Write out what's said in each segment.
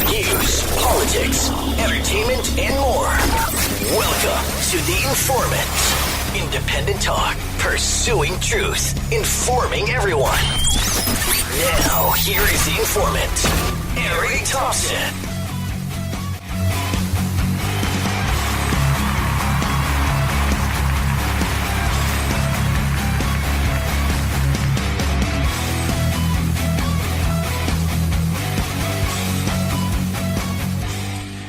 News, politics, entertainment, and more. Welcome to The Informant. Independent talk, pursuing truth, informing everyone. Now, here is The Informant, Eric-Thompson.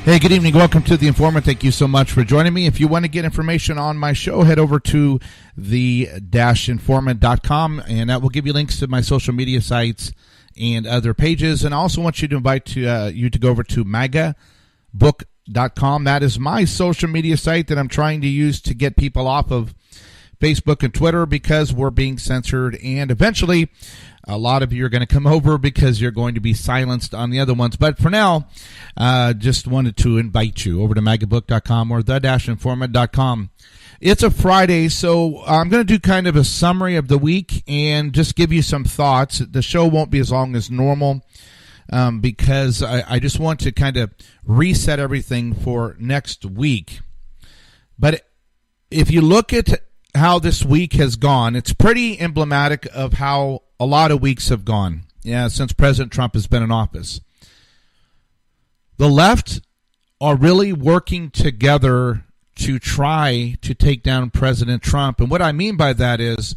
Hey, good evening. Welcome to The Informant. Thank you so much for joining me. If you want to get information on my show, head over to the-informant.com, and that will give you links to my social media sites and other pages. And I also want you to invite you to go over to magabook.com. That is my social media site that I'm trying to use to get people off of Facebook and Twitter because we're being censored, and eventually a lot of you are going to come over because you're going to be silenced on the other ones. But for now, just wanted to invite you over to magabook.com or the-informant.com. It's a Friday, so I'm going to do kind of a summary of the week and just give you some thoughts. The show won't be as long as normal because I just want to kind of reset everything for next week. But if you look at how this week has gone, it's pretty emblematic of how a lot of weeks have gone, since President Trump has been in office. The left are really working together to try to take down President Trump. And what I mean by that is,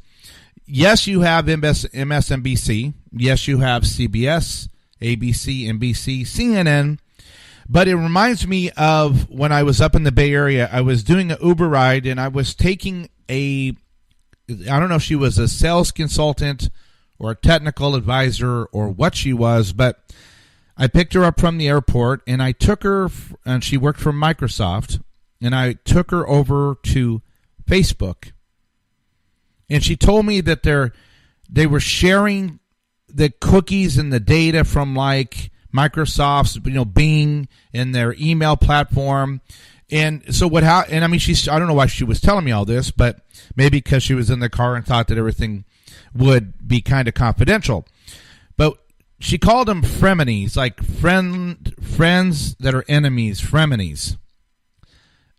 yes, you have MSNBC. Yes, you have CBS, ABC, NBC, CNN. But it reminds me of when I was up in the Bay Area. I was doing an Uber ride, and I was taking I don't know if she was a sales consultant or a technical advisor or what she was, but I picked her up from the airport, and I took her, and she worked for Microsoft, and I took her over to Facebook. And she told me that they were sharing the cookies and the data from like Microsoft's, Bing and their email platform. And so I don't know why she was telling me all this, but maybe because she was in the car and thought that everything would be kind of confidential. But she called them frenemies, like friends that are enemies, frenemies.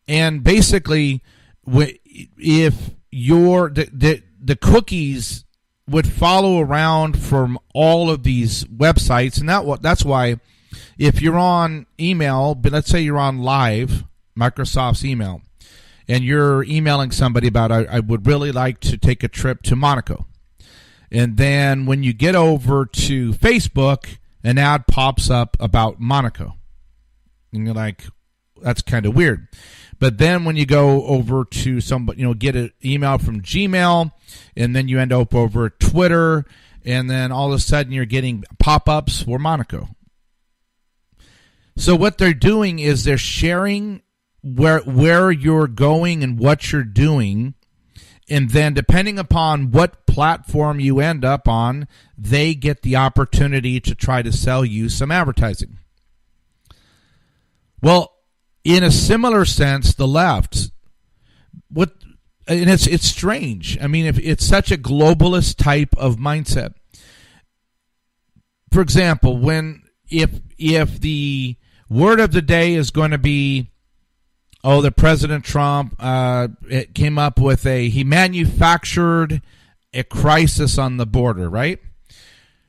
And basically, if the cookies would follow around from all of these websites, and that's why if you're on email, but let's say you're on Live, Microsoft's email, and you're emailing somebody about, I would really like to take a trip to Monaco. And then when you get over to Facebook, an ad pops up about Monaco. And you're like, that's kind of weird. But then when you go over to somebody, get an email from Gmail, and then you end up over Twitter, and then all of a sudden you're getting pop-ups for Monaco. So what they're doing is they're sharing where you're going and what you're doing, and then depending upon what platform you end up on, they get the opportunity to try to sell you some advertising. Well, in a similar sense, the left, and it's strange. I mean, if it's such a globalist type of mindset. For example, if the word of the day is going to be, that President Trump came up with he manufactured a crisis on the border, right?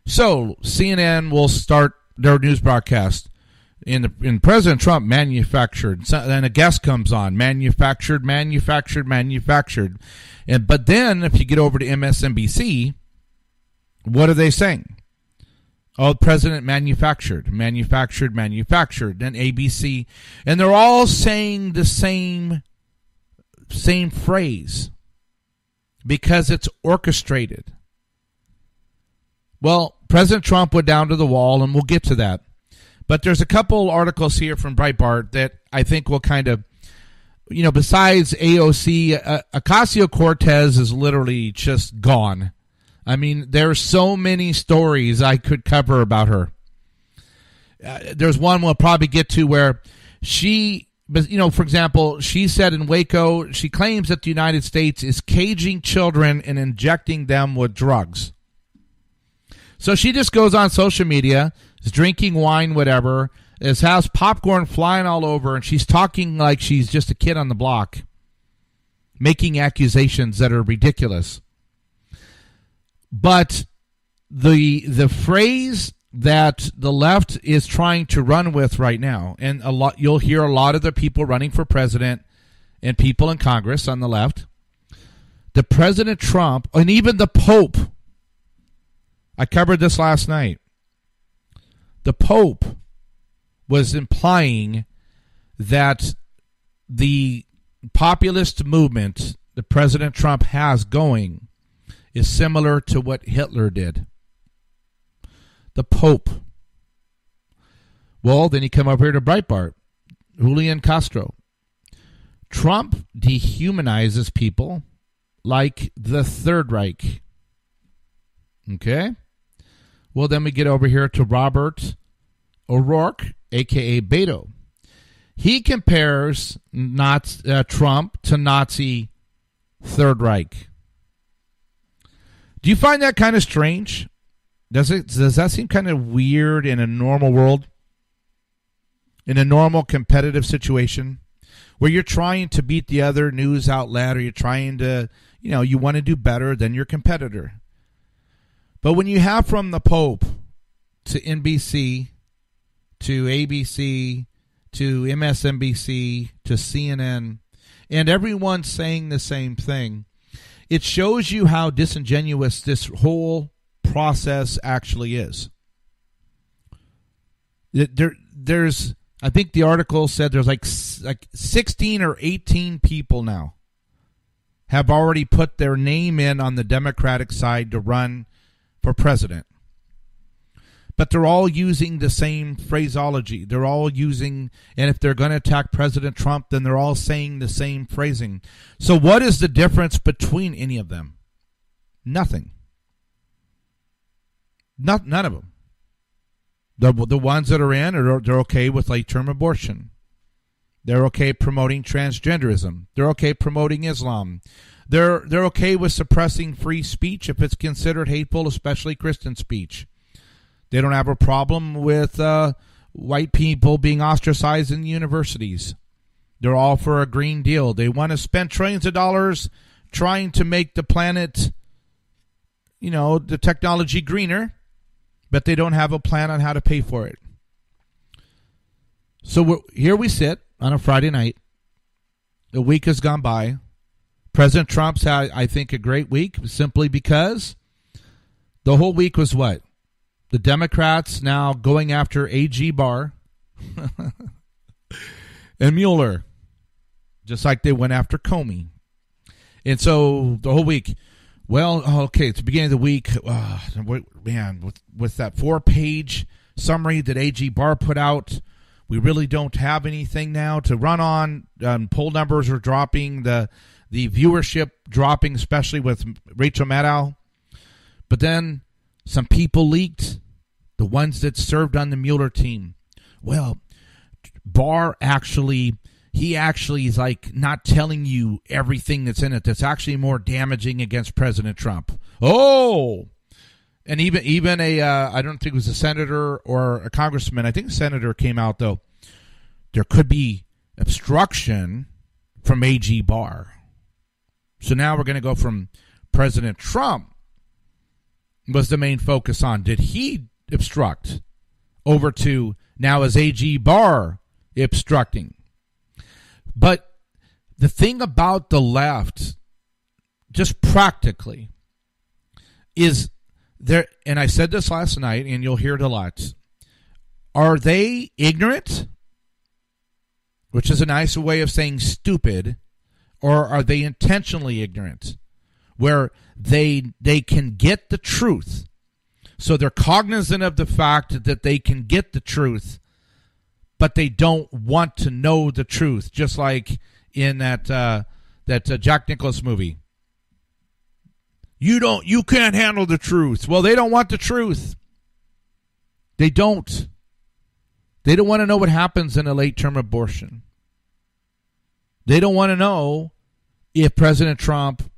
So CNN will start their news broadcast. In President Trump manufactured, then a guest comes on, manufactured. But then if you get over to MSNBC, what are they saying? Oh, the president manufactured, then ABC. And they're all saying the same phrase because it's orchestrated. Well, President Trump went down to the wall, and we'll get to that. But there's a couple articles here from Breitbart that I think will kind of, besides AOC, Ocasio-Cortez is literally just gone. I mean, there's so many stories I could cover about her. There's one we'll probably get to where for example, she said in Waco, she claims that the United States is caging children and injecting them with drugs. So she just goes on social media, is drinking wine, whatever, has popcorn flying all over, and she's talking like she's just a kid on the block, making accusations that are ridiculous. But the phrase that the left is trying to run with right now, and you'll hear a lot of the people running for president and people in Congress on the left, the President Trump, and even the Pope. I covered this last night. The Pope was implying that the populist movement that President Trump has going is similar to what Hitler did. The Pope. Well, then you come over here to Breitbart. Julian Castro. Trump dehumanizes people like the Third Reich. Okay? Well, then we get over here to Robert O'Rourke, a.k.a. Beto. He compares Trump to Nazi Third Reich. Do you find that kind of strange? Does that seem kind of weird in a normal world? In a normal competitive situation where you're trying to beat the other news outlet, or you're trying to, you want to do better than your competitor. But when you have from the Pope to NBC to ABC to MSNBC to CNN, and everyone saying the same thing, it shows you how disingenuous this whole process actually is. There's, I think the article said there's like 16 or 18 people now have already put their name in on the Democratic side to run for president. But they're all using the same phraseology. They're all using, and if they're going to attack President Trump, then they're all saying the same phrasing. So what is the difference between any of them? Nothing. None of them. The ones that are in, they're okay with late-term abortion. They're okay promoting transgenderism. They're okay promoting Islam. They're okay with suppressing free speech if it's considered hateful, especially Christian speech. They don't have a problem with white people being ostracized in universities. They're all for a Green Deal. They want to spend trillions of dollars trying to make the planet, the technology greener, but they don't have a plan on how to pay for it. So here we sit on a Friday night. A week has gone by. President Trump's had, I think, a great week simply because the whole week was what? The Democrats now going after A.G. Barr and Mueller, just like they went after Comey. And so the whole week, okay, it's the beginning of the week. Man, with that 4-page summary that A.G. Barr put out, we really don't have anything now to run on. Poll numbers are dropping, the viewership dropping, especially with Rachel Maddow. But then some people leaked, the ones that served on the Mueller team. Well, Barr he actually is like not telling you everything that's in it. That's actually more damaging against President Trump. Oh, and even I don't think it was a senator or a congressman. I think a senator came out though. There could be obstruction from A.G. Barr. So now we're going to go from President Trump was the main focus on. Did he obstruct? Over to now is A.G. Barr obstructing? But the thing about the left, just practically, is there, and I said this last night, and you'll hear it a lot. Are they ignorant? Which is a nice way of saying stupid. Or are they intentionally ignorant? Where they can get the truth. So they're cognizant of the fact that they can get the truth, but they don't want to know the truth. Just like in that Jack Nicklaus movie. You can't handle the truth. Well, they don't want the truth. They don't. They don't want to know what happens in a late-term abortion. They don't want to know if President Trump,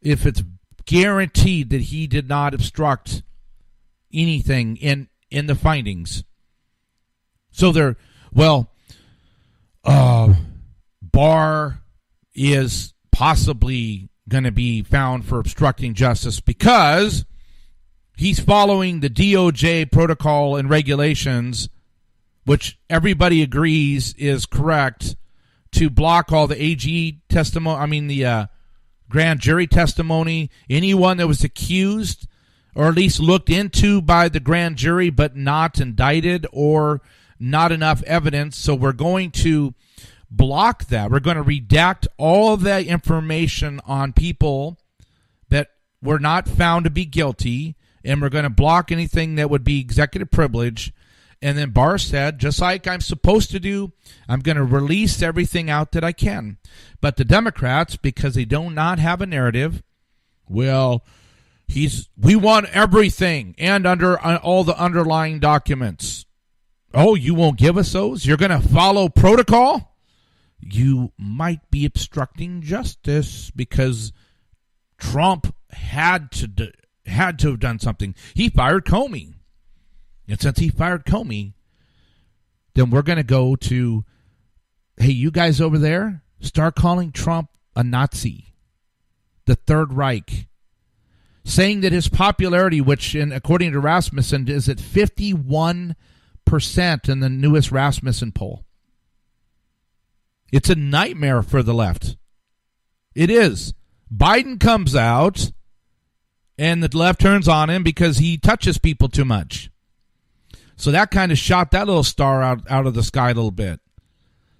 if it's guaranteed that he did not obstruct anything in the findings. So Barr is possibly going to be found for obstructing justice because he's following the DOJ protocol and regulations, which everybody agrees is correct, to block all the AG testimony, the grand jury testimony, anyone that was accused or at least looked into by the grand jury but not indicted or not enough evidence. So we're going to block that. We're going to redact all of that information on people that were not found to be guilty, and we're going to block anything that would be executive privilege. And then Barr said, just like I'm supposed to do, I'm going to release everything out that I can. But the Democrats, because they do not have a narrative, we want everything and under all the underlying documents. Oh, you won't give us those? You're going to follow protocol? You might be obstructing justice because Trump had to have done something. He fired Comey. And since he fired Comey, then we're going to go to, hey, you guys over there, start calling Trump a Nazi, the Third Reich, saying that his popularity, which according to Rasmussen is at 51% in the newest Rasmussen poll. It's a nightmare for the left. It is. Biden comes out and the left turns on him because he touches people too much. So that kind of shot that little star out of the sky a little bit.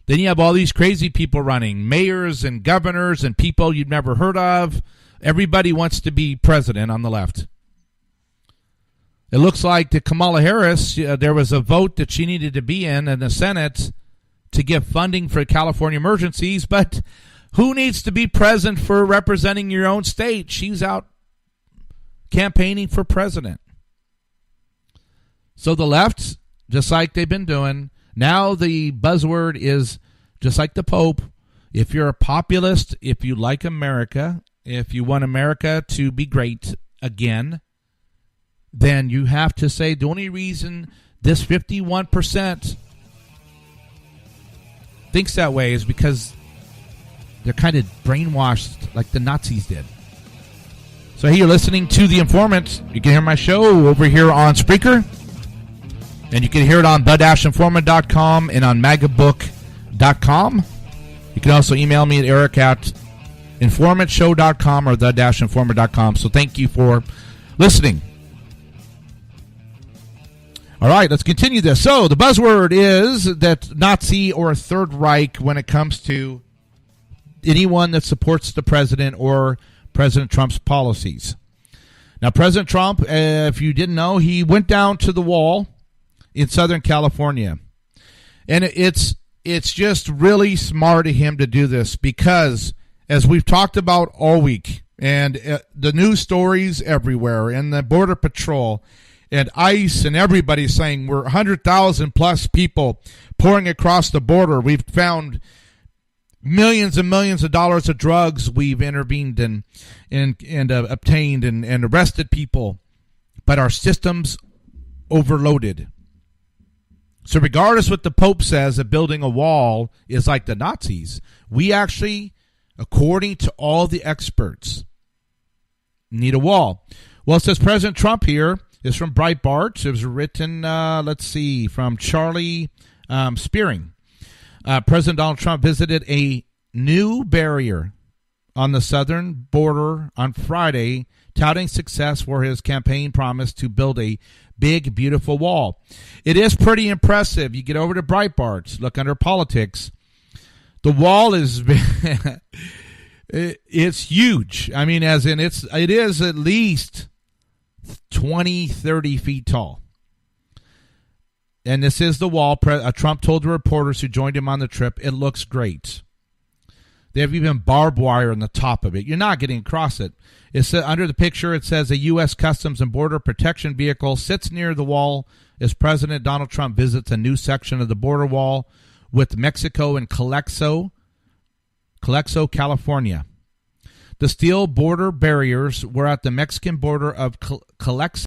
Then you have all these crazy people running, mayors and governors and people you've never heard of. Everybody wants to be president on the left. It looks like to Kamala Harris, there was a vote that she needed to be in the Senate to give funding for California emergencies, but who needs to be present for representing your own state? She's out campaigning for president. So the left, just like they've been doing, now the buzzword is just like the Pope. If you're a populist, if you like America, if you want America to be great again, then you have to say the only reason this 51% thinks that way is because they're kind of brainwashed like the Nazis did. So hey, you're listening to The Informant. You can hear my show over here on Spreaker. And you can hear it on the-informant.com and on magabook.com. You can also email me at eric@informantshow.com or the-informant.com. So thank you for listening. All right, let's continue this. So the buzzword is that Nazi or Third Reich when it comes to anyone that supports the president or President Trump's policies. Now, President Trump, if you didn't know, he went down to the wall in Southern California. And it's just really smart of him to do this because, as we've talked about all week, and the news stories everywhere, and the Border Patrol, and ICE, and everybody saying we're 100,000 plus people pouring across the border. We've found millions and millions of dollars of drugs we've intervened and obtained and arrested people. But our system's overloaded. So regardless what the Pope says that building a wall is like the Nazis, we actually, according to all the experts, need a wall. Well, it says President Trump here is from Breitbart. It was written, from Charlie Spearing. President Donald Trump visited a new barrier on the southern border on Friday, touting success for his campaign promise to build a big, beautiful wall. It is pretty impressive. You get over to Breitbart, look under politics. The wall is it's huge. I mean, as in it is at least 20, 30 feet tall. And this is the wall. Trump told the reporters who joined him on the trip, it looks great. They have even barbed wire on the top of it. You're not getting across it. It's under the picture, it says a U.S. Customs and Border Protection vehicle sits near the wall as President Donald Trump visits a new section of the border wall with Mexico and Calexico, California. The steel border barriers were at the Mexican border of Calexico